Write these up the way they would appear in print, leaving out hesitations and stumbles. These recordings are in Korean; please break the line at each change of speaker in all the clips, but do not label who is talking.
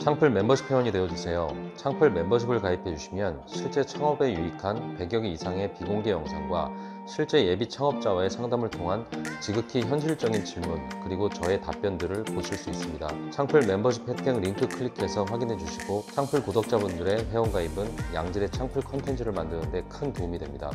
창풀 멤버십 회원이 되어주세요. 창풀 멤버십을 가입해주시면 실제 창업에 유익한 100여 개 이상의 비공개 영상과 실제 예비 창업자와의 상담을 통한 지극히 현실적인 질문 그리고 저의 답변들을 보실 수 있습니다. 창풀 멤버십 혜택 링크 클릭해서 확인해 주시고 창풀 구독자분들의 회원가입은 양질의 창풀 컨텐츠를 만드는 데 큰 도움이 됩니다.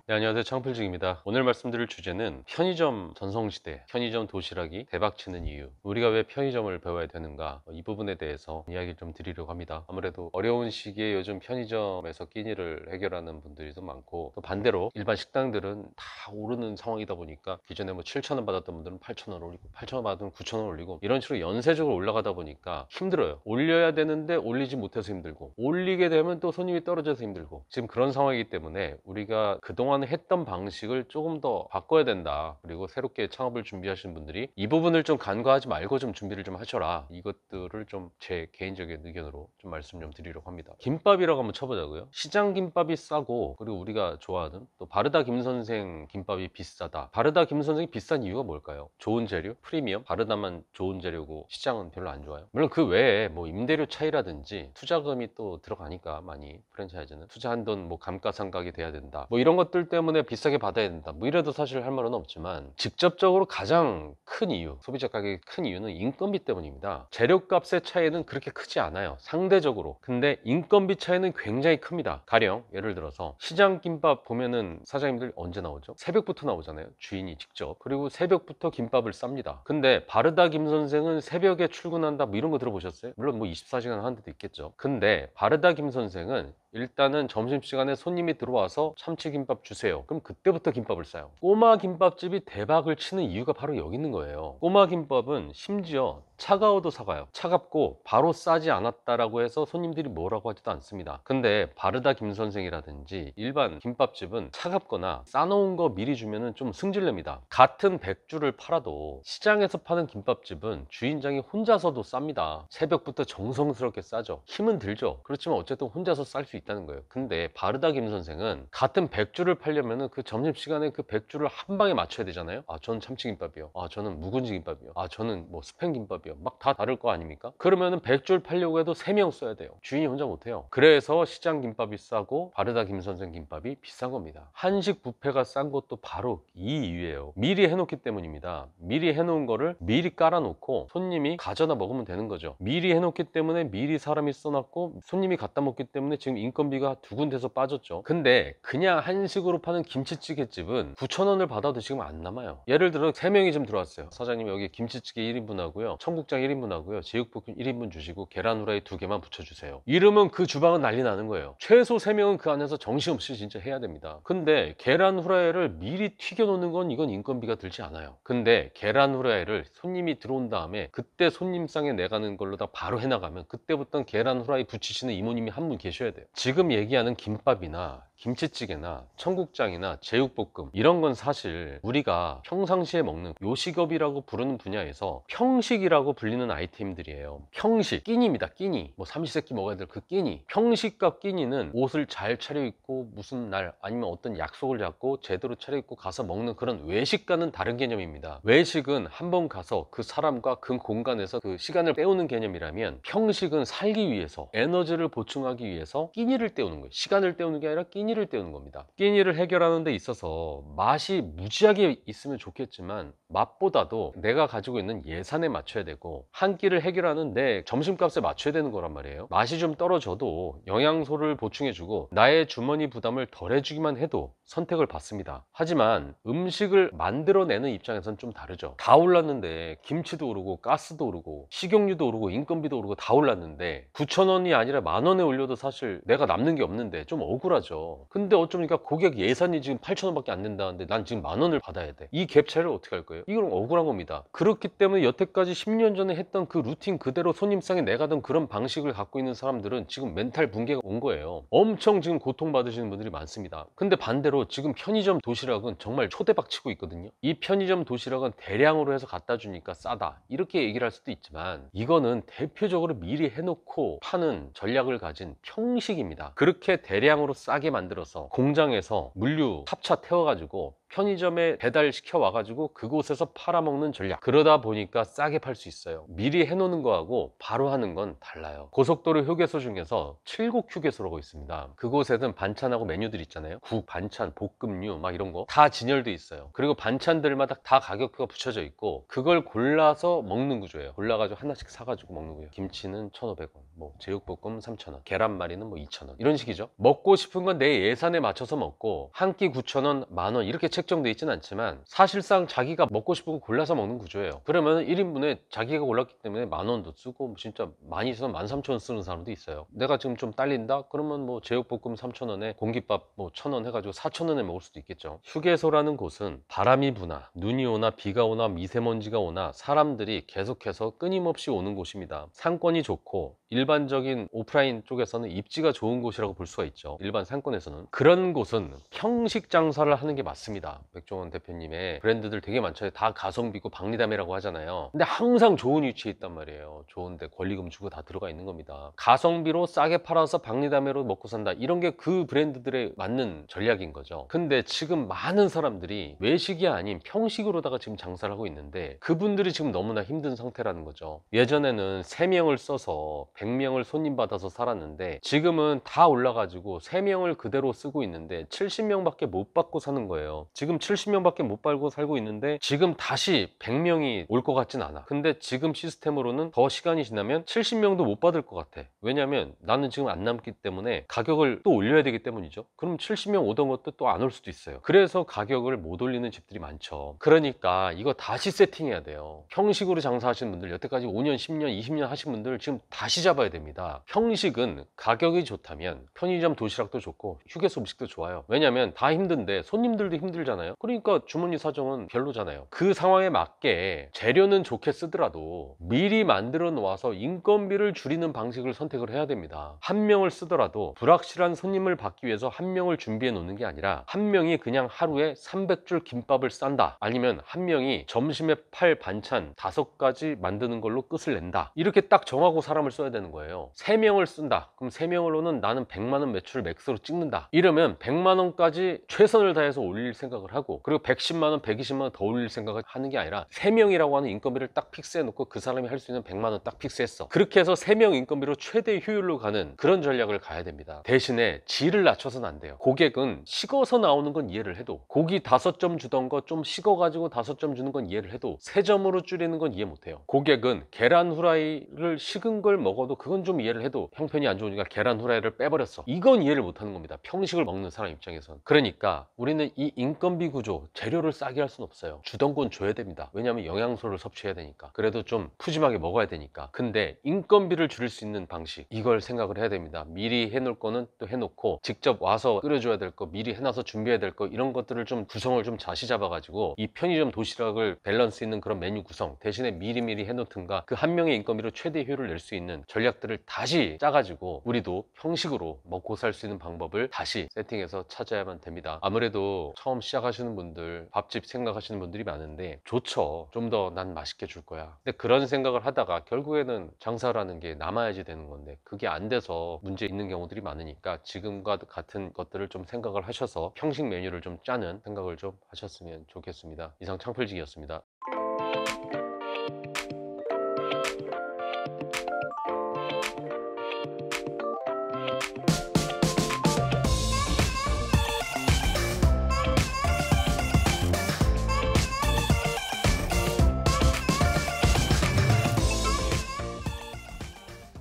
네, 안녕하세요. 창풀직입니다. 오늘 말씀드릴 주제는 편의점 전성시대, 편의점 도시락이 대박치는 이유, 우리가 왜 편의점을 배워야 되는가, 이 부분에 대해서 이야기를 좀 드리려고 합니다. 아무래도 어려운 시기에 요즘 편의점에서 끼니를 해결하는 분들이 좀 많고, 또 반대로 일반 식당들은 다 오르는 상황이다 보니까 기존에 뭐 7,000원 받았던 분들은 8,000원 올리고, 8,000원 받으면 9,000원 올리고, 이런 식으로 연쇄적으로 올라가다 보니까 힘들어요. 올려야 되는데 올리지 못해서 힘들고, 올리게 되면 또 손님이 떨어져서 힘들고, 지금 그런 상황이기 때문에 우리가 그동안 했던 방식을 조금 더 바꿔야 된다. 그리고 새롭게 창업을 준비하시는 분들이 이 부분을 좀 간과하지 말고 좀 준비를 좀 하셔라. 이것들을 좀 제 개인적인 의견으로 좀 말씀 좀 드리려고 합니다. 김밥이라고 한번 쳐보자고요. 시장 김밥이 싸고, 그리고 우리가 좋아하는 또 바르다 김선생 김밥이 비싸다. 바르다 김선생이 비싼 이유가 뭘까요? 좋은 재료, 프리미엄, 바르다만 좋은 재료고 시장은 별로 안 좋아요. 물론 그 외에 뭐 임대료 차이라든지 투자금이 또 들어가니까, 많이 프랜차이즈는 투자한 돈 뭐 감가상각이 돼야 된다, 뭐 이런 것들 때문에 비싸게 받아야 된다, 뭐 이래도 사실 할 말은 없지만, 직접적으로 가장 큰 이유, 소비자 가격이 큰 이유는 인건비 때문입니다. 재료값의 차이는 그렇게 크지 않아요, 상대적으로. 근데 인건비 차이는 굉장히 큽니다. 가령 예를 들어서 시장 김밥 보면은 사장님들 언제 나오죠? 새벽부터 나오잖아요, 주인이 직접. 그리고 새벽부터 김밥을 쌉니다. 근데 바르다 김선생은 새벽에 출근한다, 뭐 이런 거 들어보셨어요? 물론 뭐 24시간 하는 데도 있겠죠. 근데 바르다 김선생은 일단은 점심시간에 손님이 들어와서 참치김밥 주세요. 그럼 그때부터 김밥을 싸요. 꼬마 김밥집이 대박을 치는 이유가 바로 여기 있는 거예요. 꼬마 김밥은 심지어 차가워도 사가요. 차갑고 바로 싸지 않았다라고 해서 손님들이 뭐라고 하지도 않습니다. 근데 바르다 김선생이라든지 일반 김밥집은 차갑거나 싸놓은 거 미리 주면은 좀 승질냅니다. 같은 백주를 팔아도 시장에서 파는 김밥집은 주인장이 혼자서도 쌉니다. 새벽부터 정성스럽게 싸죠. 힘은 들죠. 그렇지만 어쨌든 혼자서 쌀 수 있다는 거예요. 근데 바르다 김선생은 같은 백주를 팔려면은 그 점심시간에 그 백주를 한 방에 맞춰야 되잖아요. 아, 저는 참치김밥이요. 아, 저는 묵은지 김밥이요. 아, 저는 뭐 스팸김밥이요. 막 다 다를 거 아닙니까? 그러면은 백주를 팔려고 해도 3명 써야 돼요. 주인이 혼자 못해요. 그래서 시장 김밥이 싸고 바르다 김선생 김밥이 비싼 겁니다. 한식 뷔페가 싼 것도 바로 이 이유예요. 미리 해놓기 때문입니다. 미리 해놓은 거를 미리 깔아놓고 손님이 가져다 먹으면 되는 거죠. 미리 해놓기 때문에 미리 사람이 써놨고, 손님이 갖다 먹기 때문에 지금 인건비가 두 군데서 빠졌죠. 근데 그냥 한식으로 파는 김치찌개집은 9,000원을 받아도 지금 안 남아요. 예를 들어 3명이 좀 들어왔어요. 사장님, 여기 김치찌개 1인분 하고요, 청국장 1인분 하고요, 제육볶음 1인분 주시고 계란 후라이 2개만 붙여주세요. 이러면 그 주방은 난리 나는 거예요. 최소 3명은 그 안에서 정신없이 진짜 해야 됩니다. 근데 계란 후라이를 미리 튀겨 놓는 건 이건 인건비가 들지 않아요. 근데 계란 후라이를 손님이 들어온 다음에 그때 손님상에 내가는 걸로 다 바로 해나가면, 그때부터는 계란 후라이 붙이시는 이모님이 한 분 계셔야 돼요. 지금 얘기하는 김밥이나 김치찌개나 청국장이나 제육볶음, 이런 건 사실 우리가 평상시에 먹는 요식업이라고 부르는 분야에서 평식이라고 불리는 아이템들이에요. 평식, 끼니입니다. 끼니. 뭐 삼시세끼 먹어야 될 그 끼니. 평식과 끼니는 옷을 잘 차려입고 무슨 날 아니면 어떤 약속을 잡고 제대로 차려입고 가서 먹는 그런 외식과는 다른 개념입니다. 외식은 한번 가서 그 사람과 그 공간에서 그 시간을 때우는 개념이라면, 평식은 살기 위해서, 에너지를 보충하기 위해서 끼니를 때우는 거예요. 시간을 때우는 게 아니라 끼니를 때우는 겁니다. 끼니를 해결하는 데 있어서 맛이 무지하게 있으면 좋겠지만, 맛보다도 내가 가지고 있는 예산에 맞춰야 되고 한 끼를 해결하는 내 점심값에 맞춰야 되는 거란 말이에요. 맛이 좀 떨어져도 영양소를 보충해주고 나의 주머니 부담을 덜해주기만 해도 선택을 받습니다. 하지만 음식을 만들어내는 입장에서는 좀 다르죠. 다 올랐는데, 김치도 오르고 가스도 오르고 식용유도 오르고 인건비도 오르고 다 올랐는데 9,000원이 아니라 10,000원에 올려도 사실 내가 남는 게 없는데 좀 억울하죠. 근데 어쩌니까 고객 예산이 지금 8,000원밖에 안 된다는데 난 지금 10,000원을 받아야 돼. 이 갭 차이를 어떻게 할 거예요? 이건 억울한 겁니다. 그렇기 때문에 여태까지 10년 전에 했던 그 루틴 그대로 손님상에 내가던 그런 방식을 갖고 있는 사람들은 지금 멘탈 붕괴가 온 거예요. 엄청 지금 고통받으시는 분들이 많습니다. 근데 반대로 지금 편의점 도시락은 정말 초대박 치고 있거든요. 이 편의점 도시락은 대량으로 해서 갖다 주니까 싸다, 이렇게 얘기를 할 수도 있지만, 이거는 대표적으로 미리 해놓고 파는 전략을 가진 평식입니다. 그렇게 대량으로 싸게 만들어서 공장에서 물류 탑차 태워가지고 편의점에 배달시켜 와가지고 그곳에서 팔아먹는 전략. 그러다 보니까 싸게 팔 수 있어요. 미리 해놓는 거하고 바로 하는 건 달라요. 고속도로 휴게소 중에서 7곡 휴게소라고 있습니다. 그곳에는 반찬하고 메뉴들 있잖아요. 국, 반찬, 볶음류 막 이런 거 다 진열돼 있어요. 그리고 반찬들마다 다 가격표가 붙여져 있고 그걸 골라서 먹는 구조예요. 골라가지고 하나씩 사가지고 먹는 거예요. 김치는 1,500원, 뭐 제육볶음 3,000원, 계란말이는 뭐 2,000원, 이런 식이죠. 먹고 싶은 건 내 예산에 맞춰서 먹고 한 끼 9,000원, 10,000원 이렇게 책정돼 있지는 않지만 사실상 자기가 먹고 싶은 거 골라서 먹는 구조예요. 그러면 1인분에 자기가 골랐기 때문에 10,000원도 쓰고 진짜 12,000원, 13,000원 쓰는 사람도 있어요. 내가 지금 좀 딸린다? 그러면 뭐 제육볶음 3,000원에 공깃밥 뭐 1,000원 해가지고 4,000원에 먹을 수도 있겠죠. 휴게소라는 곳은 바람이 부나 눈이 오나 비가 오나 미세먼지가 오나 사람들이 계속해서 끊임없이 오는 곳입니다. 상권이 좋고 일반적인 오프라인 쪽에서는 입지가 좋은 곳이라고 볼 수가 있죠. 일반 상권에서는. 그런 곳은 평식 장사를 하는 게 맞습니다. 백종원 대표님의 브랜드들 되게 많죠. 다 가성비고 박리담회라고 하잖아요. 근데 항상 좋은 위치에 있단 말이에요. 좋은데 권리금 주고 다 들어가 있는 겁니다. 가성비로 싸게 팔아서 박리담회로 먹고 산다, 이런 게 그 브랜드들에 맞는 전략인 거죠. 근데 지금 많은 사람들이 외식이 아닌 평식으로다가 지금 장사를 하고 있는데 그분들이 지금 너무나 힘든 상태라는 거죠. 예전에는 3명을 써서 100명을 손님 받아서 살았는데 지금은 다 올라가지고 3명을 그대로 쓰고 있는데 70명밖에 못 받고 사는 거예요. 지금 70명밖에 못 받고 살고 있는데 지금 다시 100명이 올 것 같진 않아. 근데 지금 시스템으로는 더 시간이 지나면 70명도 못 받을 것 같아. 왜냐면 나는 지금 안 남기 때문에 가격을 또 올려야 되기 때문이죠. 그럼 70명 오던 것도 또 안 올 수도 있어요. 그래서 가격을 못 올리는 집들이 많죠. 그러니까 이거 다시 세팅해야 돼요. 평식으로 장사하시는 분들, 여태까지 5년, 10년, 20년 하신 분들 지금 다시 잡아야 됩니다. 평식은 가격이 좋다면 편의점 도시락도 좋고 휴게소 음식도 좋아요. 왜냐면 다 힘든데 손님들도 힘들잖아요. 그러니까 주머니 사정은 별로잖아요. 그 상황에 맞게 재료는 좋게 쓰더라도 미리 만들어 놓아서 인건비를 줄이는 방식을 선택을 해야 됩니다. 한 명을 쓰더라도 불확실한 손님을 받기 위해서 한 명을 준비해 놓는 게 아니라 한 명이 그냥 하루에 300줄 김밥을 싼다, 아니면 한 명이 점심에 팔 반찬 5가지 만드는 걸로 끝을 낸다, 이렇게 딱 정하고 사람을 써야 되는 거예요. 3명을 쓴다, 그럼 3명으로는 나는 100만 원 매출을 맥스로 찍는다, 이러면 100만 원까지 최선을 다해서 올릴 생각을 하고, 그리고 110만 원, 120만 원 더 올릴 생각을 하는 게 아니라 3명이라고 하는 인건비를 딱 픽스해 놓고 그 사람이 할 수 있는 100만 원 딱 픽스했어. 그렇게 해서 3명 인건비로 최대 효율로 가는 그런 전략을 가야 됩니다. 대신에 질을 낮춰서는 안 돼요. 고객은 식어서 나오는 건 이해를 해도, 고기 5점 주던 거 좀 식어가지고 5점 주는 건 이해를 해도 3점으로 줄이는 건 이해 못해요. 고객은 계란 후라이를 식은 걸 먹어도 그건 좀 이해를 해도 형편이 안 좋으니까 계란 후라이를 빼버렸어, 이건 이해를 못하는 겁니다. 평식을 먹는 사람 입장에선. 그러니까 우리는 이 인건비 구조, 재료를 싸게 할 수는 없어요. 주던 건 줘야 됩니다. 왜냐하면 영양소를 섭취해야 되니까. 그래도 좀 푸짐하게 먹어야 되니까. 근데 인건비를 줄일 수 있는 방식, 이걸 생각을 해야 됩니다. 미리 해놓을 거는 또 해놓고, 직접 와서 끓여줘야 될 거, 미리 해놔서 준비해야 될 거, 이런 것들을 좀 구성을 좀 자시 잡아가지고 이 편의점 도시락을 밸런스 있는 그런 메뉴 구성 대신에 미리미리 해놓든가, 그 한 명의 인건비로 최대 효율을 낼 수 있는 전략들을 다시 짜가지고 우리도 평식으로 먹고 살 수 있는 방법을 다시 세팅해서 찾아야만 됩니다. 아무래도 처음 시작하시는 분들, 밥집 생각하시는 분들이 많은데 좋죠. 좀 더 난 맛있게 줄 거야. 근데 그런 생각을 하다가 결국에는 장사라는 게 남아야지 되는 건데 그게 안 돼서 문제 있는 경우들이 많으니까 지금과 같은 것들을 좀 생각을 하셔서 평식 메뉴를 좀 짜는 생각을 좀 하셨으면 좋겠습니다. 이상 창필직이었습니다.